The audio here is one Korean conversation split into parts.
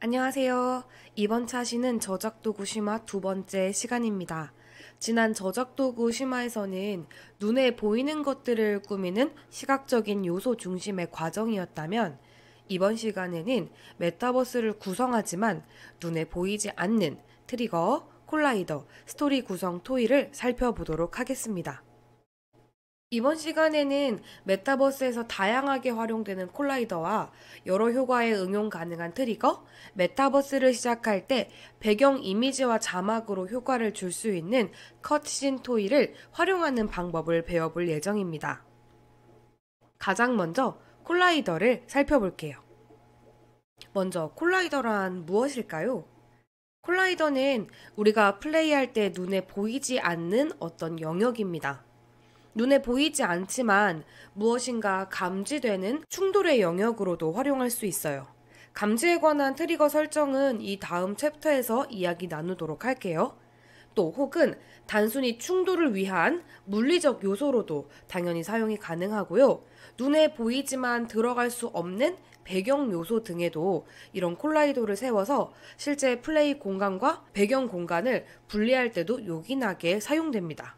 안녕하세요. 이번 차시는 저작도구 심화 두 번째 시간입니다. 지난 저작도구 심화에서는 눈에 보이는 것들을 꾸미는 시각적인 요소 중심의 과정이었다면 이번 시간에는 메타버스를 구성하지만 눈에 보이지 않는 트리거, 콜라이더, 스토리 구성 토의를 살펴보도록 하겠습니다. 이번 시간에는 메타버스에서 다양하게 활용되는 콜라이더와 여러 효과에 응용 가능한 트리거, 메타버스를 시작할 때 배경 이미지와 자막으로 효과를 줄 수 있는 컷신 토이를 활용하는 방법을 배워볼 예정입니다. 가장 먼저 콜라이더를 살펴볼게요. 먼저 콜라이더란 무엇일까요? 콜라이더는 우리가 플레이할 때 눈에 보이지 않는 어떤 영역입니다. 눈에 보이지 않지만 무엇인가 감지되는 충돌의 영역으로도 활용할 수 있어요. 감지에 관한 트리거 설정은 이 다음 챕터에서 이야기 나누도록 할게요. 또 혹은 단순히 충돌을 위한 물리적 요소로도 당연히 사용이 가능하고요. 눈에 보이지만 들어갈 수 없는 배경 요소 등에도 이런 콜라이더를 세워서 실제 플레이 공간과 배경 공간을 분리할 때도 요긴하게 사용됩니다.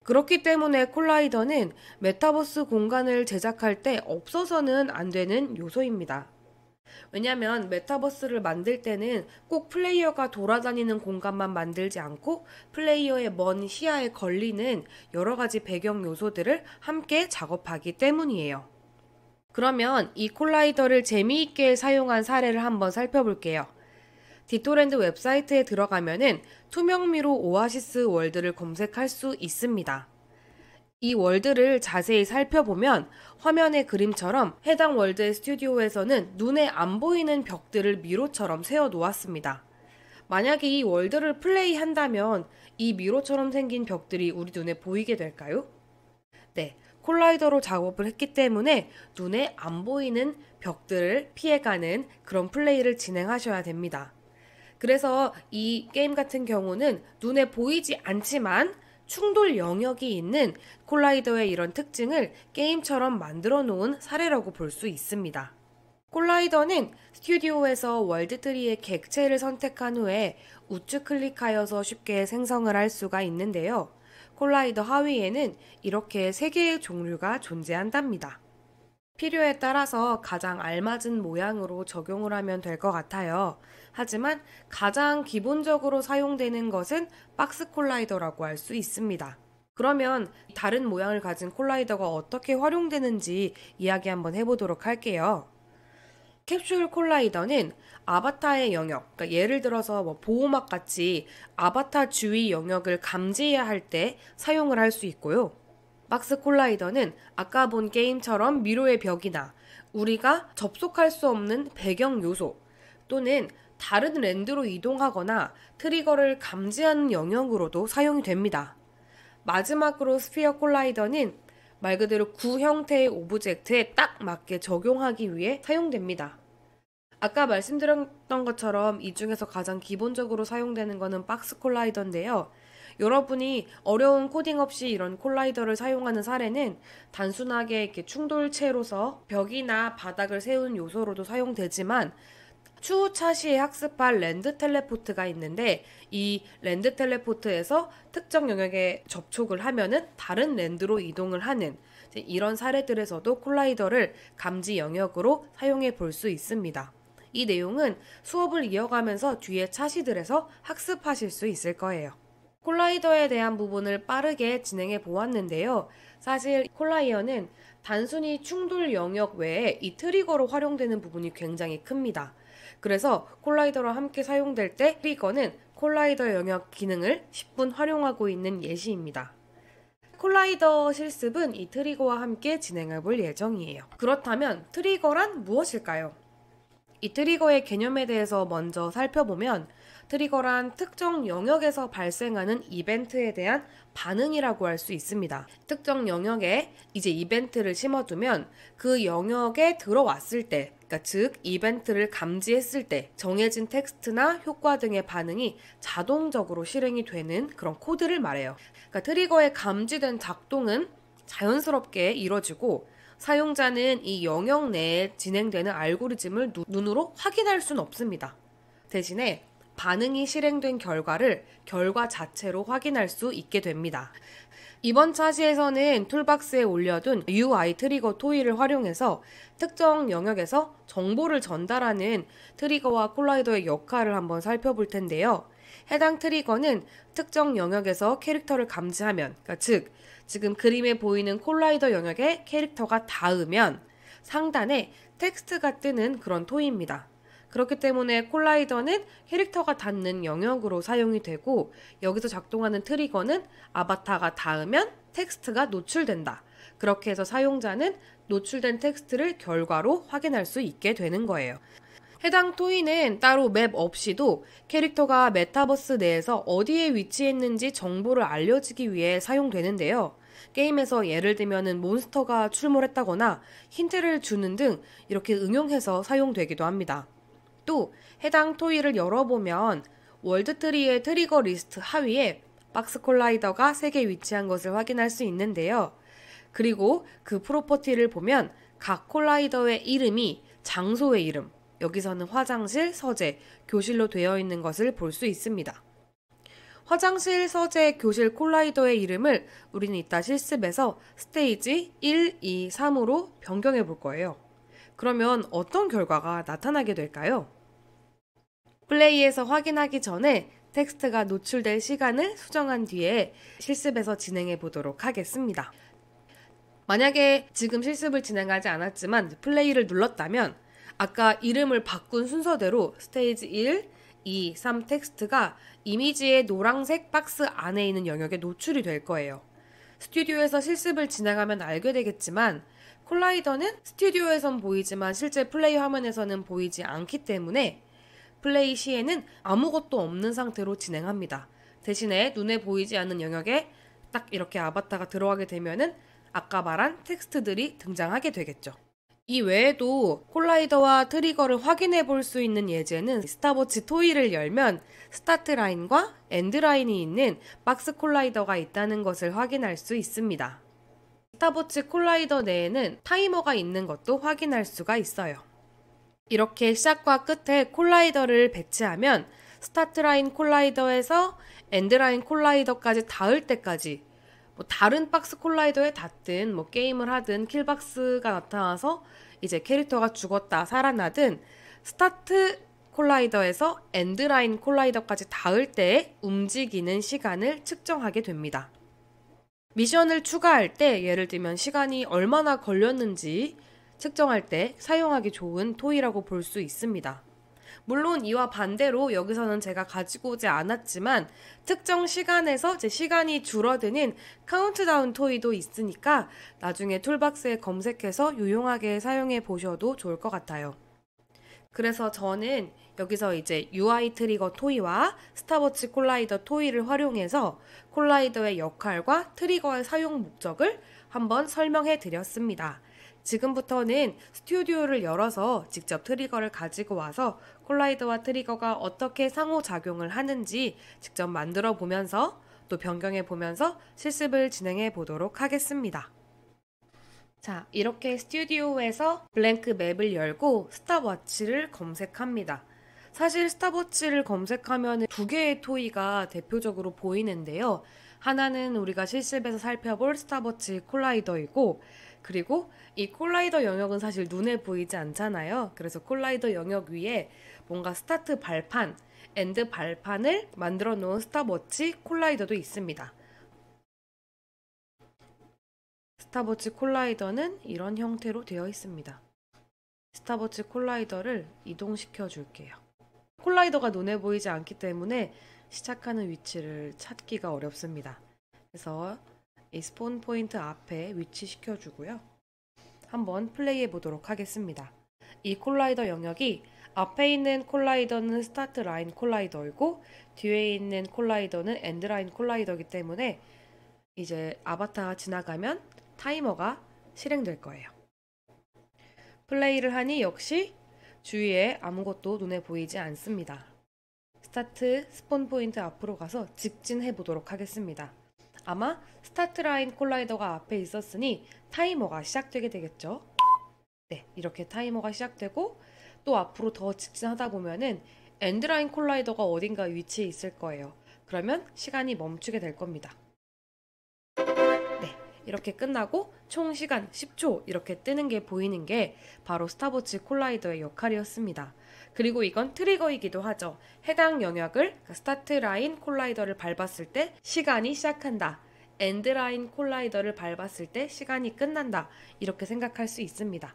그렇기 때문에 콜라이더는 메타버스 공간을 제작할 때 없어서는 안 되는 요소입니다. 왜냐면 메타버스를 만들 때는 꼭 플레이어가 돌아다니는 공간만 만들지 않고 플레이어의 먼 시야에 걸리는 여러 가지 배경 요소들을 함께 작업하기 때문이에요. 그러면 이 콜라이더를 재미있게 사용한 사례를 한번 살펴볼게요. 디토랜드 웹사이트에 들어가면은 투명미로 오아시스 월드를 검색할 수 있습니다. 이 월드를 자세히 살펴보면 화면의 그림처럼 해당 월드의 스튜디오에서는 눈에 안 보이는 벽들을 미로처럼 세워 놓았습니다. 만약에 이 월드를 플레이한다면 이 미로처럼 생긴 벽들이 우리 눈에 보이게 될까요? 네, 콜라이더로 작업을 했기 때문에 눈에 안 보이는 벽들을 피해가는 그런 플레이를 진행하셔야 됩니다. 그래서 이 게임 같은 경우는 눈에 보이지 않지만 충돌 영역이 있는 콜라이더의 이런 특징을 게임처럼 만들어 놓은 사례라고 볼 수 있습니다. 콜라이더는 스튜디오에서 월드트리의 객체를 선택한 후에 우측 클릭하여서 쉽게 생성을 할 수가 있는데요. 콜라이더 하위에는 이렇게 3개의 종류가 존재한답니다. 필요에 따라서 가장 알맞은 모양으로 적용을 하면 될 것 같아요. 하지만 가장 기본적으로 사용되는 것은 박스 콜라이더라고 할 수 있습니다. 그러면 다른 모양을 가진 콜라이더가 어떻게 활용되는지 이야기 한번 해보도록 할게요. 캡슐 콜라이더는 아바타의 영역, 그러니까 예를 들어서 보호막 같이 아바타 주위 영역을 감지해야 할 때 사용을 할 수 있고요. 박스 콜라이더는 아까 본 게임처럼 미로의 벽이나 우리가 접속할 수 없는 배경 요소 또는 다른 랜드로 이동하거나 트리거를 감지하는 영역으로도 사용이 됩니다. 마지막으로 스피어 콜라이더는 말 그대로 구 형태의 오브젝트에 딱 맞게 적용하기 위해 사용됩니다. 아까 말씀드렸던 것처럼 이 중에서 가장 기본적으로 사용되는 것은 박스 콜라이더인데요. 여러분이 어려운 코딩 없이 이런 콜라이더를 사용하는 사례는 단순하게 이렇게 충돌체로서 벽이나 바닥을 세운 요소로도 사용되지만 추후 차시에 학습할 랜드 텔레포트가 있는데 이 랜드 텔레포트에서 특정 영역에 접촉을 하면은 다른 랜드로 이동을 하는 이런 사례들에서도 콜라이더를 감지 영역으로 사용해 볼 수 있습니다. 이 내용은 수업을 이어가면서 뒤에 차시들에서 학습하실 수 있을 거예요. 콜라이더에 대한 부분을 빠르게 진행해 보았는데요. 사실 콜라이어는 단순히 충돌 영역 외에 이 트리거로 활용되는 부분이 굉장히 큽니다. 그래서 콜라이더와 함께 사용될 때 트리거는 콜라이더 영역 기능을 10분 활용하고 있는 예시입니다. 콜라이더 실습은 이 트리거와 함께 진행해 볼 예정이에요. 그렇다면 트리거란 무엇일까요? 이 트리거의 개념에 대해서 먼저 살펴보면 트리거란 특정 영역에서 발생하는 이벤트에 대한 반응이라고 할 수 있습니다. 특정 영역에 이제 이벤트를 심어두면 그 영역에 들어왔을 때, 그러니까 즉 이벤트를 감지했을 때 정해진 텍스트나 효과 등의 반응이 자동적으로 실행이 되는 그런 코드를 말해요. 그러니까 트리거의 감지된 작동은 자연스럽게 이뤄지고 사용자는 이 영역 내에 진행되는 알고리즘을 눈으로 확인할 수는 없습니다. 대신에 반응이 실행된 결과를 결과 자체로 확인할 수 있게 됩니다. 이번 차시에서는 툴박스에 올려둔 UI 트리거 토이를 활용해서 특정 영역에서 정보를 전달하는 트리거와 콜라이더의 역할을 한번 살펴볼 텐데요. 해당 트리거는 특정 영역에서 캐릭터를 감지하면, 그러니까 즉 지금 그림에 보이는 콜라이더 영역에 캐릭터가 닿으면 상단에 텍스트가 뜨는 그런 토이입니다. 그렇기 때문에 콜라이더는 캐릭터가 닿는 영역으로 사용이 되고, 여기서 작동하는 트리거는 아바타가 닿으면 텍스트가 노출된다. 그렇게 해서 사용자는 노출된 텍스트를 결과로 확인할 수 있게 되는 거예요. 해당 토이는 따로 맵 없이도 캐릭터가 메타버스 내에서 어디에 위치했는지 정보를 알려주기 위해 사용되는데요. 게임에서 예를 들면 몬스터가 출몰했다거나 힌트를 주는 등 이렇게 응용해서 사용되기도 합니다. 또 해당 토이를 열어보면 월드트리의 트리거 리스트 하위에 박스 콜라이더가 3개 위치한 것을 확인할 수 있는데요. 그리고 그 프로퍼티를 보면 각 콜라이더의 이름이 장소의 이름, 여기서는 화장실, 서재, 교실로 되어 있는 것을 볼 수 있습니다. 화장실, 서재, 교실 콜라이더의 이름을 우리는 이따 실습에서 스테이지 1, 2, 3으로 변경해 볼 거예요. 그러면 어떤 결과가 나타나게 될까요? 플레이에서 확인하기 전에 텍스트가 노출될 시간을 수정한 뒤에 실습에서 진행해 보도록 하겠습니다. 만약에 지금 실습을 진행하지 않았지만 플레이를 눌렀다면 아까 이름을 바꾼 순서대로 스테이지 1, 2, 3 텍스트가 이미지의 노란색 박스 안에 있는 영역에 노출이 될 거예요. 스튜디오에서 실습을 진행하면 알게 되겠지만 콜라이더는 스튜디오에선 보이지만 실제 플레이 화면에서는 보이지 않기 때문에 플레이 시에는 아무것도 없는 상태로 진행합니다. 대신에 눈에 보이지 않는 영역에 딱 이렇게 아바타가 들어가게 되면은 아까 말한 텍스트들이 등장하게 되겠죠. 이 외에도 콜라이더와 트리거를 확인해 볼 수 있는 예제는 스탑워치 토이를 열면 스타트 라인과 엔드 라인이 있는 박스 콜라이더가 있다는 것을 확인할 수 있습니다. 스탑워치 콜라이더 내에는 타이머가 있는 것도 확인할 수가 있어요. 이렇게 시작과 끝에 콜라이더를 배치하면 스타트 라인 콜라이더에서 엔드 라인 콜라이더까지 닿을 때까지 다른 박스 콜라이더에 닿든 게임을 하든 킬박스가 나타나서 이제 캐릭터가 죽었다 살아나든 스타트 콜라이더에서 엔드 라인 콜라이더까지 닿을 때 움직이는 시간을 측정하게 됩니다. 미션을 추가할 때 예를 들면 시간이 얼마나 걸렸는지 측정할 때 사용하기 좋은 토이라고 볼 수 있습니다. 물론 이와 반대로 여기서는 제가 가지고 오지 않았지만 특정 시간에서 제 시간이 줄어드는 카운트다운 토이도 있으니까 나중에 툴박스에 검색해서 유용하게 사용해 보셔도 좋을 것 같아요. 그래서 저는 여기서 이제 UI 트리거 토이와 스탑워치 콜라이더 토이를 활용해서 콜라이더의 역할과 트리거의 사용 목적을 한번 설명해 드렸습니다. 지금부터는 스튜디오를 열어서 직접 트리거를 가지고 와서 콜라이더와 트리거가 어떻게 상호작용을 하는지 직접 만들어 보면서 또 변경해 보면서 실습을 진행해 보도록 하겠습니다. 자, 이렇게 스튜디오에서 블랭크 맵을 열고 스탑워치를 검색합니다. 사실 스탑워치를 검색하면 두 개의 토이가 대표적으로 보이는데요. 하나는 우리가 실습에서 살펴볼 스탑워치 콜라이더이고, 그리고 이 콜라이더 영역은 사실 눈에 보이지 않잖아요. 그래서 콜라이더 영역 위에 뭔가 스타트 발판, 엔드 발판을 만들어 놓은 스탑워치 콜라이더도 있습니다. 스탑워치 콜라이더는 이런 형태로 되어 있습니다. 스탑워치 콜라이더를 이동시켜 줄게요. 콜라이더가 눈에 보이지 않기 때문에 시작하는 위치를 찾기가 어렵습니다. 그래서 이 스폰 포인트 앞에 위치시켜 주고요. 한번 플레이해 보도록 하겠습니다. 이 콜라이더 영역이 앞에 있는 콜라이더는 스타트 라인 콜라이더이고 뒤에 있는 콜라이더는 엔드 라인 콜라이더이기 때문에 이제 아바타가 지나가면 타이머가 실행될 거예요. 플레이를 하니 역시 주위에 아무것도 눈에 보이지 않습니다. 스타트 스폰 포인트 앞으로 가서 직진해 보도록 하겠습니다. 아마 스타트 라인 콜라이더가 앞에 있었으니 타이머가 시작되게 되겠죠. 네, 이렇게 타이머가 시작되고 또 앞으로 더 직진하다 보면은 엔드라인 콜라이더가 어딘가 위치에 있을 거예요. 그러면 시간이 멈추게 될 겁니다. 네, 이렇게 끝나고 총 시간 10초 이렇게 뜨는 게 보이는 게 바로 스탑워치 콜라이더의 역할이었습니다. 그리고 이건 트리거이기도 하죠. 해당 영역을 스타트 라인 콜라이더를 밟았을 때 시간이 시작한다. 엔드 라인 콜라이더를 밟았을 때 시간이 끝난다. 이렇게 생각할 수 있습니다.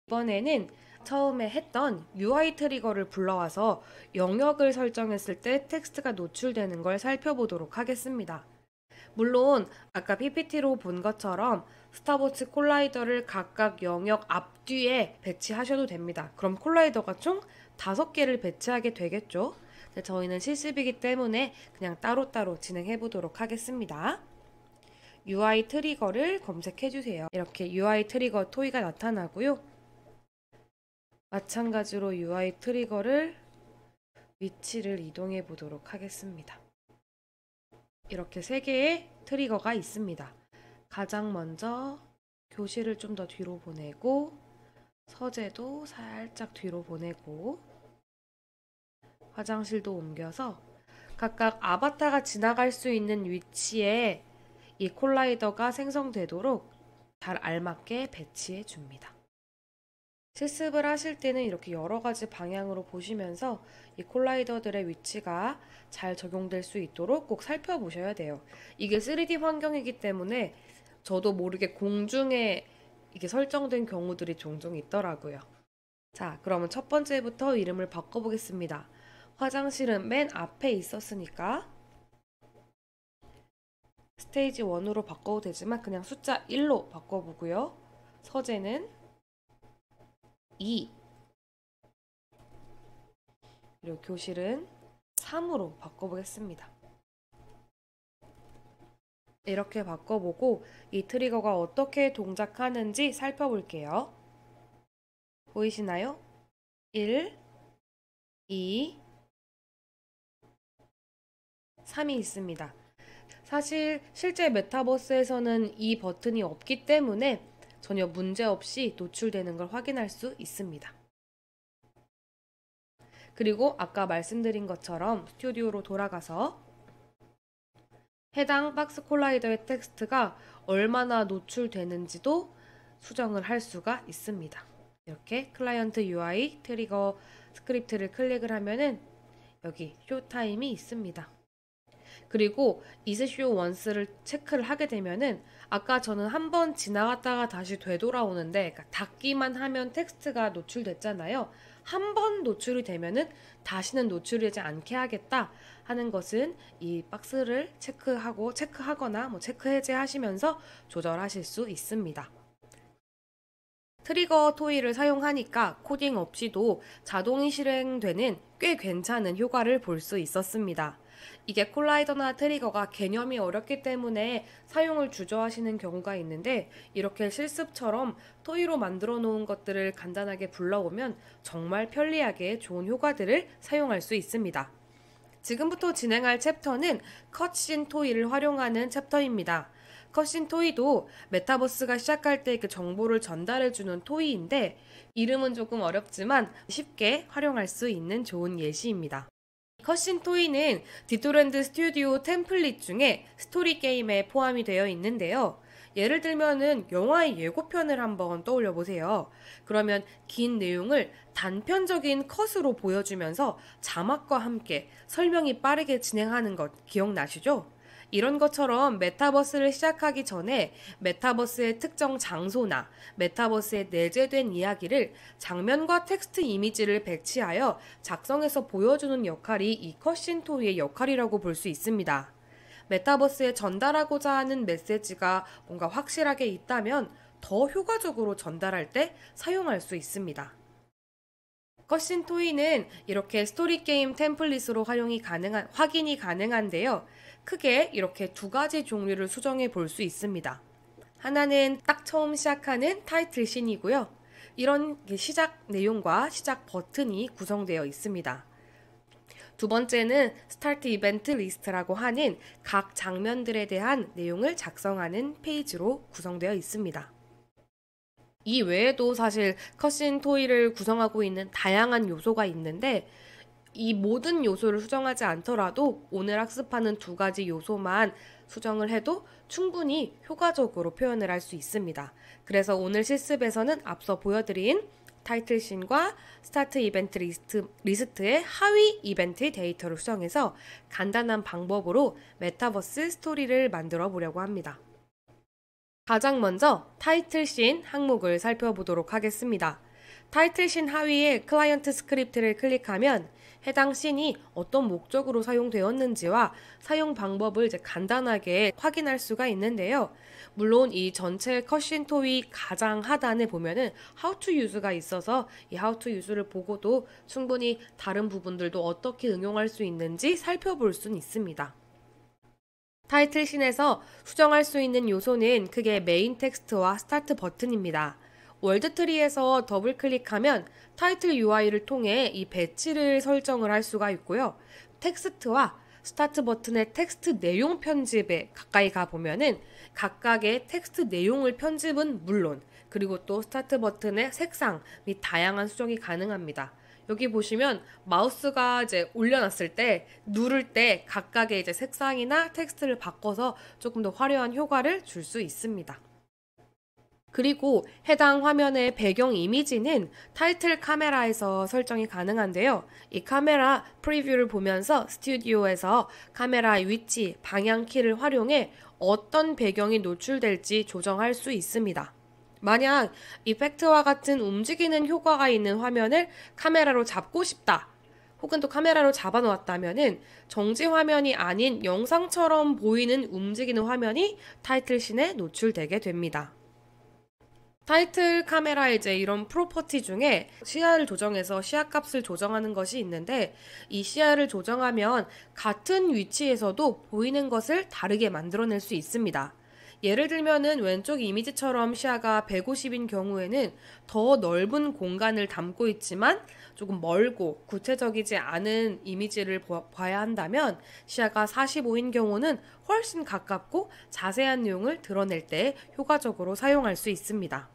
이번에는 처음에 했던 UI 트리거를 불러와서 영역을 설정했을 때 텍스트가 노출되는 걸 살펴보도록 하겠습니다. 물론 아까 PPT로 본 것처럼 스타워치 콜라이더를 각각 영역 앞뒤에 배치하셔도 됩니다. 그럼 콜라이더가 총 5개를 배치하게 되겠죠. 저희는 실습이기 때문에 그냥 따로따로 진행해 보도록 하겠습니다. UI 트리거를 검색해 주세요. 이렇게 UI 트리거 토이가 나타나고요. 마찬가지로 UI 트리거를 위치를 이동해 보도록 하겠습니다. 이렇게 3개의 트리거가 있습니다. 가장 먼저 교실을 좀 더 뒤로 보내고 서재도 살짝 뒤로 보내고 화장실도 옮겨서 각각 아바타가 지나갈 수 있는 위치에 이 콜라이더가 생성되도록 잘 알맞게 배치해 줍니다. 실습을 하실 때는 이렇게 여러 가지 방향으로 보시면서 이 콜라이더들의 위치가 잘 적용될 수 있도록 꼭 살펴보셔야 돼요. 이게 3D 환경이기 때문에 저도 모르게 공중에 이게 설정된 경우들이 종종 있더라고요. 자, 그러면 첫 번째부터 이름을 바꿔보겠습니다. 화장실은 맨 앞에 있었으니까 스테이지 1으로 바꿔도 되지만 그냥 숫자 1로 바꿔보고요. 서재는 2, 그리고 교실은 3으로 바꿔보겠습니다. 이렇게 바꿔보고 이 트리거가 어떻게 동작하는지 살펴볼게요. 보이시나요? 1, 2, 3이 있습니다. 사실 실제 메타버스에서는 이 버튼이 없기 때문에 전혀 문제없이 노출되는 걸 확인할 수 있습니다. 그리고 아까 말씀드린 것처럼 스튜디오로 돌아가서 해당 박스 콜라이더의 텍스트가 얼마나 노출되는지도 수정을 할 수가 있습니다. 이렇게 클라이언트 UI 트리거 스크립트를 클릭을 하면은 여기 쇼타임이 있습니다. 그리고 is show once를 체크를 하게 되면은 아까 저는 한번 지나갔다가 다시 되돌아오는데 그러니까 닫기만 하면 텍스트가 노출됐잖아요. 한 번 노출이 되면은 다시는 노출되지 않게 하겠다 하는 것은 이 박스를 체크하거나 체크 해제하시면서 조절하실 수 있습니다. 트리거 토이를 사용하니까 코딩 없이도 자동이 실행되는 꽤 괜찮은 효과를 볼 수 있었습니다. 이게 콜라이더나 트리거가 개념이 어렵기 때문에 사용을 주저하시는 경우가 있는데 이렇게 실습처럼 토이로 만들어 놓은 것들을 간단하게 불러오면 정말 편리하게 좋은 효과들을 사용할 수 있습니다. 지금부터 진행할 챕터는 컷신 토이를 활용하는 챕터입니다. 컷신 토이도 메타버스가 시작할 때 그 정보를 전달해주는 토이인데 이름은 조금 어렵지만 쉽게 활용할 수 있는 좋은 예시입니다. 컷신 토이는 디토랜드 스튜디오 템플릿 중에 스토리 게임에 포함이 되어 있는데요. 예를 들면은 영화의 예고편을 한번 떠올려 보세요. 그러면 긴 내용을 단편적인 컷으로 보여주면서 자막과 함께 설명이 빠르게 진행하는 것 기억나시죠? 이런 것처럼 메타버스를 시작하기 전에 메타버스의 특정 장소나 메타버스에 내재된 이야기를 장면과 텍스트 이미지를 배치하여 작성해서 보여주는 역할이 이 컷신 토이의 역할이라고 볼 수 있습니다. 메타버스에 전달하고자 하는 메시지가 뭔가 확실하게 있다면 더 효과적으로 전달할 때 사용할 수 있습니다. 컷신 토이는 이렇게 스토리 게임 템플릿으로 확인이 가능한데요. 크게 이렇게 2가지 종류를 수정해 볼 수 있습니다. 하나는 딱 처음 시작하는 타이틀 씬이고요. 이런 시작 내용과 시작 버튼이 구성되어 있습니다. 두 번째는 스타트 이벤트 리스트라고 하는 각 장면들에 대한 내용을 작성하는 페이지로 구성되어 있습니다. 이 외에도 사실 컷신 토이를 구성하고 있는 다양한 요소가 있는데 이 모든 요소를 수정하지 않더라도 오늘 학습하는 두 가지 요소만 수정을 해도 충분히 효과적으로 표현을 할 수 있습니다. 그래서 오늘 실습에서는 앞서 보여드린 타이틀씬과 스타트 이벤트 리스트의 하위 이벤트 데이터를 수정해서 간단한 방법으로 메타버스 스토리를 만들어 보려고 합니다. 가장 먼저 타이틀씬 항목을 살펴보도록 하겠습니다. 타이틀씬 하위에 클라이언트 스크립트를 클릭하면 해당 씬이 어떤 목적으로 사용되었는지와 사용 방법을 이제 간단하게 확인할 수가 있는데요. 물론 이 전체 컷신 토이 가장 하단에 보면은 How to Use가 있어서 이 How to Use를 보고도 충분히 다른 부분들도 어떻게 응용할 수 있는지 살펴볼 수는 있습니다. 타이틀씬에서 수정할 수 있는 요소는 크게 메인 텍스트와 스타트 버튼입니다. 월드트리에서 더블 클릭하면 타이틀 UI를 통해 이 배치를 설정을 할 수가 있고요. 텍스트와 스타트 버튼의 텍스트 내용 편집에 가까이 가보면은 각각의 텍스트 내용을 편집은 물론 그리고 또 스타트 버튼의 색상 및 다양한 수정이 가능합니다. 여기 보시면 마우스가 이제 올려놨을 때 누를 때 각각의 이제 색상이나 텍스트를 바꿔서 조금 더 화려한 효과를 줄 수 있습니다. 그리고 해당 화면의 배경 이미지는 타이틀 카메라에서 설정이 가능한데요. 이 카메라 프리뷰를 보면서 스튜디오에서 카메라의 위치, 방향 키를 활용해 어떤 배경이 노출될지 조정할 수 있습니다. 만약 이펙트와 같은 움직이는 효과가 있는 화면을 카메라로 잡고 싶다. 혹은 또 카메라로 잡아놓았다면은 정지 화면이 아닌 영상처럼 보이는 움직이는 화면이 타이틀씬에 노출되게 됩니다. 타이틀 카메라의 이제 이런 프로퍼티 중에 시야를 조정해서 시야값을 조정하는 것이 있는데 이 시야를 조정하면 같은 위치에서도 보이는 것을 다르게 만들어낼 수 있습니다. 예를 들면은 왼쪽 이미지처럼 시야가 150인 경우에는 더 넓은 공간을 담고 있지만 조금 멀고 구체적이지 않은 이미지를 봐야 한다면 시야가 45인 경우는 훨씬 가깝고 자세한 내용을 드러낼 때 효과적으로 사용할 수 있습니다.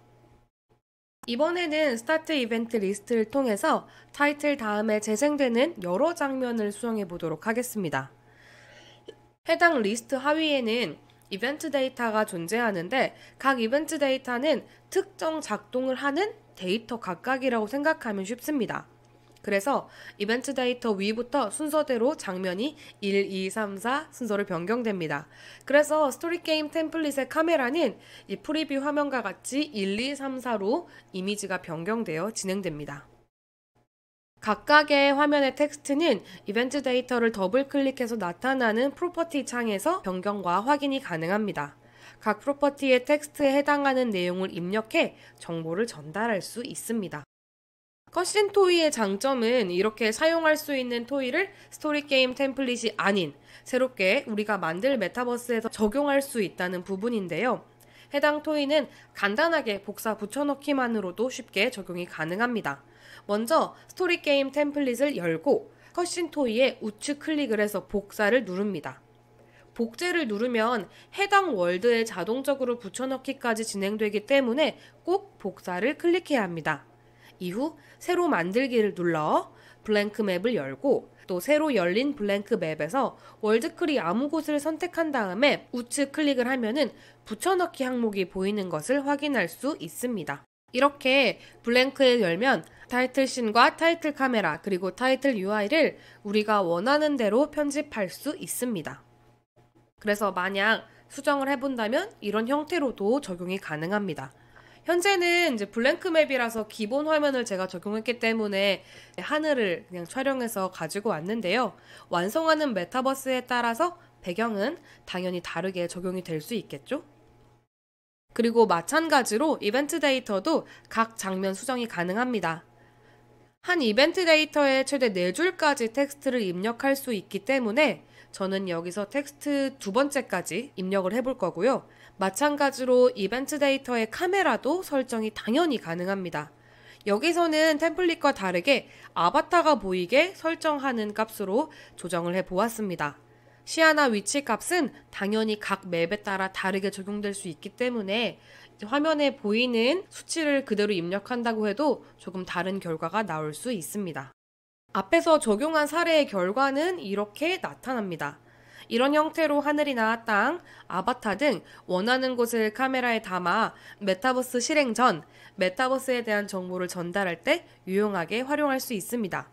이번에는 스타트 이벤트 리스트를 통해서 타이틀 다음에 재생되는 여러 장면을 수정해 보도록 하겠습니다. 해당 리스트 하위에는 이벤트 데이터가 존재하는데 각 이벤트 데이터는 특정 작동을 하는 데이터 각각이라고 생각하면 쉽습니다. 그래서 이벤트 데이터 위부터 순서대로 장면이 1, 2, 3, 4 순서로 변경됩니다. 그래서 스토리 게임 템플릿의 카메라는 이 프리뷰 화면과 같이 1, 2, 3, 4로 이미지가 변경되어 진행됩니다. 각각의 화면의 텍스트는 이벤트 데이터를 더블 클릭해서 나타나는 프로퍼티 창에서 변경과 확인이 가능합니다. 각 프로퍼티의 텍스트에 해당하는 내용을 입력해 정보를 전달할 수 있습니다. 컷신 토이의 장점은 이렇게 사용할 수 있는 토이를 스토리 게임 템플릿이 아닌 새롭게 우리가 만들 메타버스에서 적용할 수 있다는 부분인데요. 해당 토이는 간단하게 복사 붙여넣기만으로도 쉽게 적용이 가능합니다. 먼저 스토리 게임 템플릿을 열고 컷신 토이에 우측 클릭을 해서 복사를 누릅니다. 복제를 누르면 해당 월드에 자동적으로 붙여넣기까지 진행되기 때문에 꼭 복사를 클릭해야 합니다. 이후 새로 만들기를 눌러 블랭크 맵을 열고 또 새로 열린 블랭크 맵에서 월드클이 아무 곳을 선택한 다음에 우측 클릭을 하면은 붙여넣기 항목이 보이는 것을 확인할 수 있습니다. 이렇게 블랭크에 열면 타이틀씬과 타이틀 카메라 그리고 타이틀 UI를 우리가 원하는 대로 편집할 수 있습니다. 그래서 만약 수정을 해본다면 이런 형태로도 적용이 가능합니다. 현재는 이제 블랭크 맵이라서 기본 화면을 제가 적용했기 때문에 하늘을 그냥 촬영해서 가지고 왔는데요. 완성하는 메타버스에 따라서 배경은 당연히 다르게 적용이 될 수 있겠죠? 그리고 마찬가지로 이벤트 데이터도 각 장면 수정이 가능합니다. 한 이벤트 데이터에 최대 4줄까지 텍스트를 입력할 수 있기 때문에 저는 여기서 텍스트 두 번째까지 입력을 해볼 거고요. 마찬가지로 이벤트 데이터의 카메라도 설정이 당연히 가능합니다. 여기서는 템플릿과 다르게 아바타가 보이게 설정하는 값으로 조정을 해 보았습니다. 시야나 위치 값은 당연히 각 맵에 따라 다르게 적용될 수 있기 때문에 화면에 보이는 수치를 그대로 입력한다고 해도 조금 다른 결과가 나올 수 있습니다. 앞에서 적용한 사례의 결과는 이렇게 나타납니다. 이런 형태로 하늘이나 땅, 아바타 등 원하는 곳을 카메라에 담아 메타버스 실행 전 메타버스에 대한 정보를 전달할 때 유용하게 활용할 수 있습니다.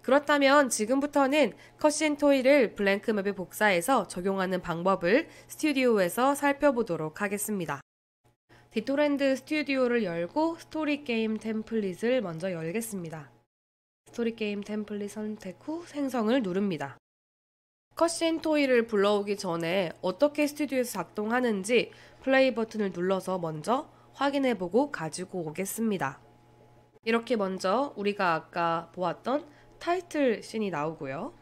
그렇다면 지금부터는 컷신 토이를 블랭크 맵에 복사해서 적용하는 방법을 스튜디오에서 살펴보도록 하겠습니다. 디토랜드 스튜디오를 열고 스토리 게임 템플릿을 먼저 열겠습니다. 스토리 게임 템플릿 선택 후 생성을 누릅니다. 컷신 토이를 불러오기 전에 어떻게 스튜디오에서 작동하는지 플레이 버튼을 눌러서 먼저 확인해보고 가지고 오겠습니다. 이렇게 먼저 우리가 아까 보았던 타이틀 씬이 나오고요.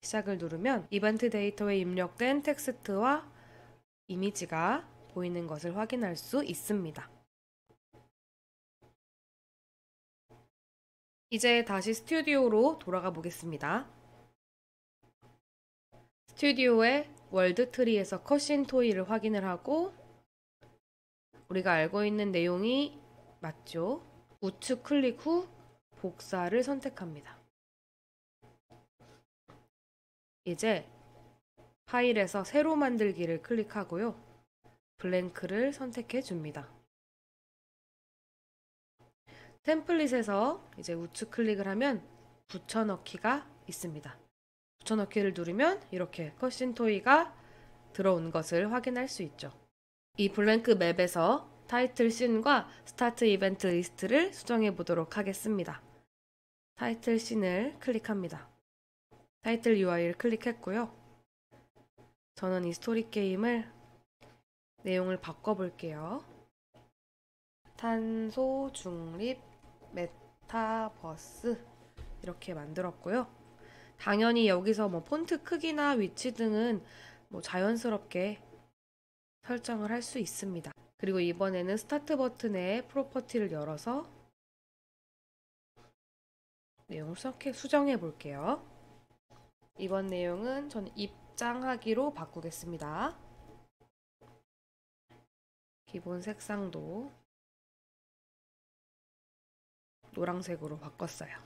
시작을 누르면 이벤트 데이터에 입력된 텍스트와 이미지가 보이는 것을 확인할 수 있습니다. 이제 다시 스튜디오로 돌아가 보겠습니다. 스튜디오의 월드 트리에서 컷신 토이를 확인을 하고 우리가 알고 있는 내용이 맞죠? 우측 클릭 후 복사를 선택합니다. 이제 파일에서 새로 만들기를 클릭하고요. 블랭크를 선택해 줍니다. 템플릿에서 이제 우측 클릭을 하면 붙여넣기가 있습니다. 붙여넣기를 누르면 이렇게 컷신 토이가 들어온 것을 확인할 수 있죠. 이 블랭크 맵에서 타이틀 씬과 스타트 이벤트 리스트를 수정해 보도록 하겠습니다. 타이틀 씬을 클릭합니다. 타이틀 UI를 클릭했고요. 저는 이 스토리 게임을 내용을 바꿔볼게요. 탄소 중립 메타버스 이렇게 만들었고요. 당연히 여기서 폰트 크기나 위치 등은 자연스럽게 설정을 할 수 있습니다. 그리고 이번에는 스타트 버튼에 프로퍼티를 열어서 내용을 수정해 볼게요. 이번 내용은 저는 입장하기로 바꾸겠습니다. 기본 색상도 노란색으로 바꿨어요.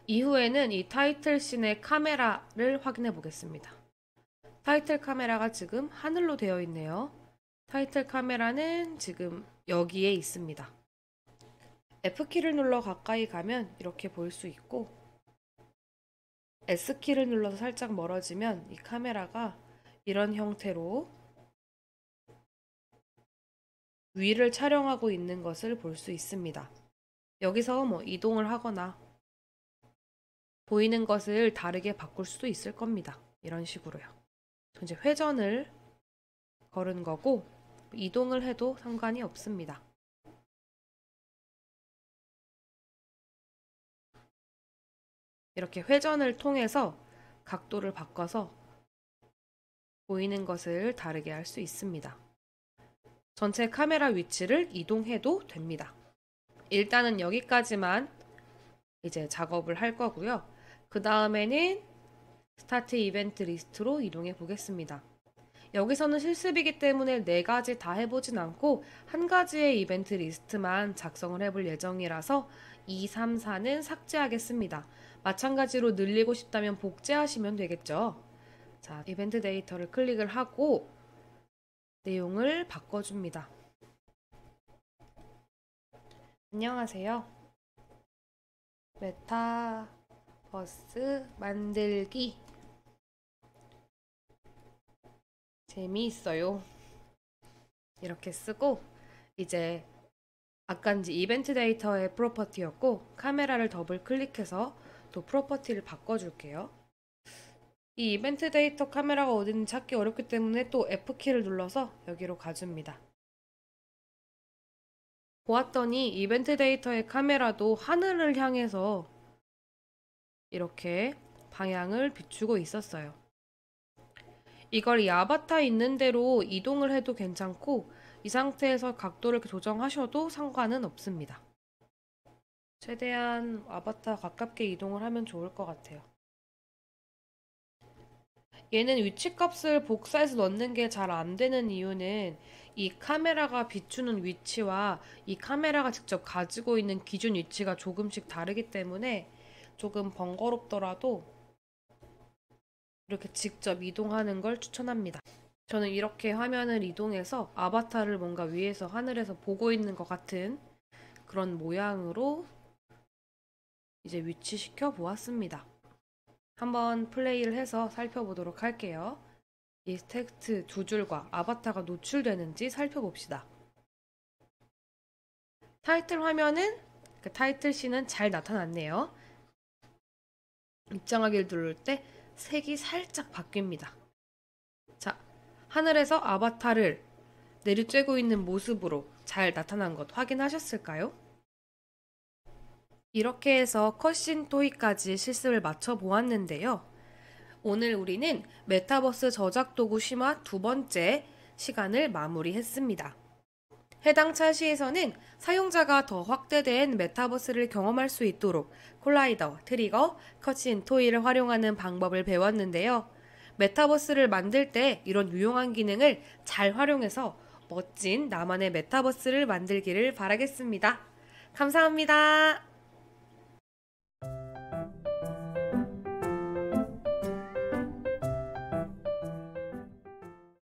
이후에는 이 타이틀 씬의 카메라를 확인해 보겠습니다. 타이틀 카메라가 지금 하늘로 되어 있네요. 타이틀 카메라는 지금 여기에 있습니다. F키를 눌러 가까이 가면 이렇게 볼 수 있고 S키를 눌러서 살짝 멀어지면 이 카메라가 이런 형태로 위를 촬영하고 있는 것을 볼 수 있습니다. 여기서 이동을 하거나 보이는 것을 다르게 바꿀 수도 있을 겁니다. 이런 식으로요. 이제 회전을 걸은 거고 이동을 해도 상관이 없습니다. 이렇게 회전을 통해서 각도를 바꿔서 보이는 것을 다르게 할 수 있습니다. 전체 카메라 위치를 이동해도 됩니다. 일단은 여기까지만 이제 작업을 할 거고요. 그 다음에는 스타트 이벤트 리스트로 이동해 보겠습니다. 여기서는 실습이기 때문에 4가지 다 해보진 않고 한 가지의 이벤트 리스트만 작성을 해볼 예정이라서 2, 3, 4는 삭제하겠습니다. 마찬가지로 늘리고 싶다면 복제하시면 되겠죠. 자, 이벤트 데이터를 클릭을 하고 내용을 바꿔줍니다. 안녕하세요. 메타버스 만들기 재미있어요. 이렇게 쓰고 이제 아까 이제 이벤트 데이터의 프로퍼티였고 카메라를 더블 클릭해서 또 프로퍼티를 바꿔줄게요. 이 이벤트 데이터 카메라가 어딘지 찾기 어렵기 때문에 또 F키를 눌러서 여기로 가줍니다. 보았더니 이벤트 데이터의 카메라도 하늘을 향해서 이렇게 방향을 비추고 있었어요. 이걸 이 아바타 있는 대로 이동을 해도 괜찮고 이 상태에서 각도를 이렇게 조정하셔도 상관은 없습니다. 최대한 아바타 가깝게 이동을 하면 좋을 것 같아요. 얘는 위치값을 복사해서 넣는 게 잘 안 되는 이유는 이 카메라가 비추는 위치와 이 카메라가 직접 가지고 있는 기준 위치가 조금씩 다르기 때문에 조금 번거롭더라도 이렇게 직접 이동하는 걸 추천합니다. 저는 이렇게 화면을 이동해서 아바타를 뭔가 위에서 하늘에서 보고 있는 것 같은 그런 모양으로 이제 위치시켜 보았습니다. 한번 플레이를 해서 살펴보도록 할게요. 이 텍스트 두 줄과 아바타가 노출되는지 살펴봅시다. 타이틀 화면은 그 타이틀 씬은 잘 나타났네요. 입장하기를 누를 때 색이 살짝 바뀝니다. 자, 하늘에서 아바타를 내리쬐고 있는 모습으로 잘 나타난 것 확인하셨을까요? 이렇게 해서 컷신 토이까지 실습을 마쳐 보았는데요. 오늘 우리는 메타버스 저작 도구 심화 두 번째 시간을 마무리했습니다. 해당 차시에서는 사용자가 더 확대된 메타버스를 경험할 수 있도록 콜라이더, 트리거, 컷신 토이를 활용하는 방법을 배웠는데요. 메타버스를 만들 때 이런 유용한 기능을 잘 활용해서 멋진 나만의 메타버스를 만들기를 바라겠습니다. 감사합니다.